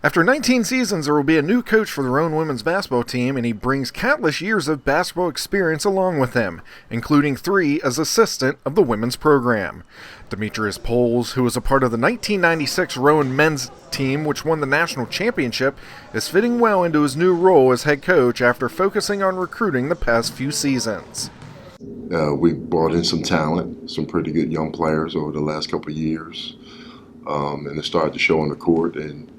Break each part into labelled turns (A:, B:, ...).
A: After 19 seasons, there will be a new coach for the Rowan women's basketball team, and he brings countless years of basketball experience along with him, including 3 as assistant of the women's program. Demetrius Poles, who was a part of the 1996 Rowan men's team which won the national championship, is fitting well into his new role as head coach after focusing on recruiting the past few seasons.
B: We brought in some talent, some pretty good young players over the last couple of years, and it started to show on the court. And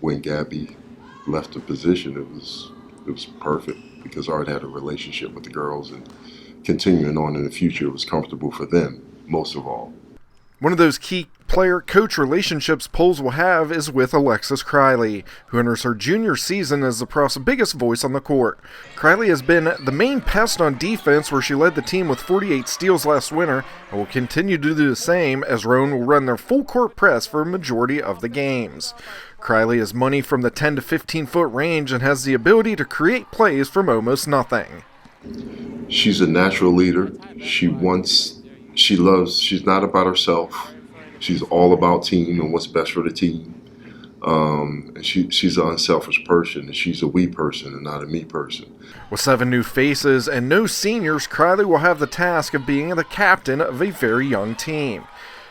B: when Gabby left the position, it was perfect because I already had a relationship with the girls, and continuing on in the future, it was comfortable for them most of all.
A: One of those key player-coach relationships Poles will have is with Alexis Criley, who enters her junior season as the Prof's biggest voice on the court. Criley has been the main pest on defense, where she led the team with 48 steals last winter and will continue to do the same as Rowan will run their full-court press for a majority of the games. Criley is money from the 10 to 15-foot range and has the ability to create plays from almost nothing.
B: She's a natural leader. She's not about herself. She's all about team and what's best for the team. And she's an unselfish person, and she's a we person and not a me person.
A: With 7 new faces and no seniors, Criley will have the task of being the captain of a very young team.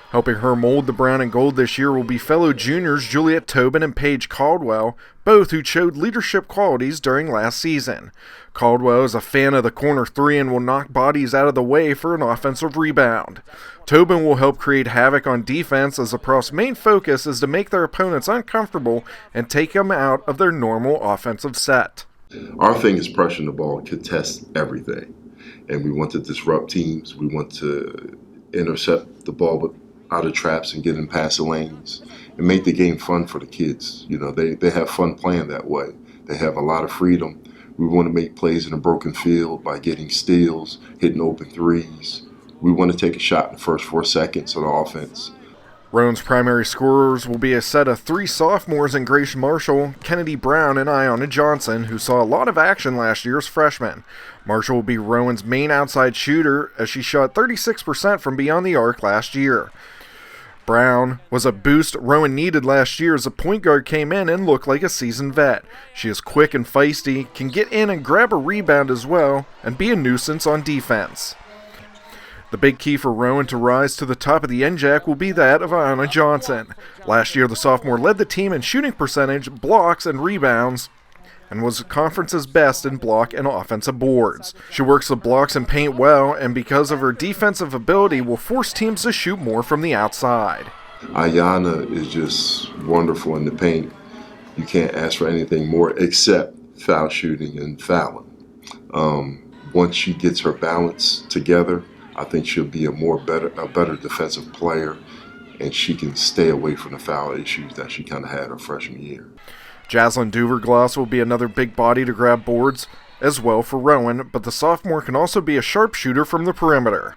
A: Helping her mold the brown and gold this year will be fellow juniors Juliet Tobin and Paige Caldwell, both who showed leadership qualities during last season. Caldwell is a fan of the corner 3 and will knock bodies out of the way for an offensive rebound. Tobin will help create havoc on defense, as the Prof's main focus is to make their opponents uncomfortable and take them out of their normal offensive set.
B: Our thing is pressing the ball, contest everything. And we want to disrupt teams. We want to intercept the ball out of traps and get in past the lanes and make the game fun for the kids. You know, they have fun playing that way. They have a lot of freedom. We want to make plays in a broken field by getting steals, hitting open threes. We want to take a shot in the first 4 seconds on the offense.
A: Rowan's primary scorers will be a set of 3 sophomores in Grace Marshall, Kennedy Brown, and Ayanna Johnson, who saw a lot of action last year as freshmen. Marshall will be Rowan's main outside shooter, as she shot 36% from beyond the arc last year. Brown was a boost Rowan needed last year as a point guard came in and looked like a seasoned vet. She is quick and feisty, can get in and grab a rebound as well, and be a nuisance on defense. The big key for Rowan to rise to the top of the NJAC will be that of Ayanna Johnson. Last year, the sophomore led the team in shooting percentage, blocks, and rebounds, and was the conference's best in block and offensive boards. She works the blocks and paint well, and because of her defensive ability, will force teams to shoot more from the outside.
B: Ayanna is just wonderful in the paint. You can't ask for anything more except foul shooting and fouling. Once she gets her balance together, I think she'll be a better defensive player, and she can stay away from the foul issues that she kind of had her freshman year.
A: Jaslyn Duverglass will be another big body to grab boards as well for Rowan, but the sophomore can also be a sharpshooter from the perimeter.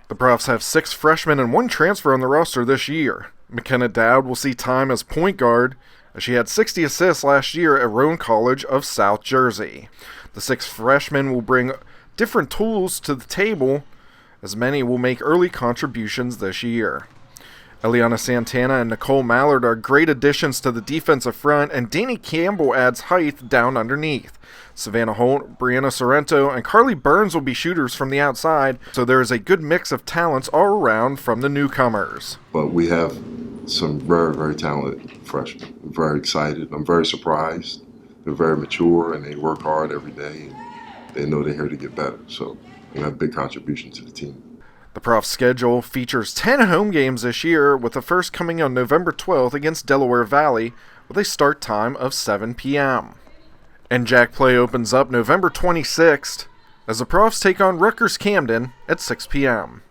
A: The Profs have 6 freshmen and 1 transfer on the roster this year. McKenna Dowd will see time as point guard, as she had 60 assists last year at Rowan College of South Jersey. The 6 freshmen will bring different tools to the table, as many will make early contributions this year. Eliana Santana and Nicole Mallard are great additions to the defensive front, and Danny Campbell adds height down underneath. Savannah Holt, Brianna Sorrento, and Carly Burns will be shooters from the outside, so there is a good mix of talents all around from the newcomers.
B: But we have some very, very talented freshmen. I'm very excited. I'm very surprised. They're very mature, and they work hard every day, and they know they're here to get better. So they have a big contribution to the team.
A: The Prof's schedule features 10 home games this year, with the first coming on November 12th against Delaware Valley, with a start time of 7 p.m. NJAC play opens up November 26th, as the Profs take on Rutgers Camden at 6 p.m.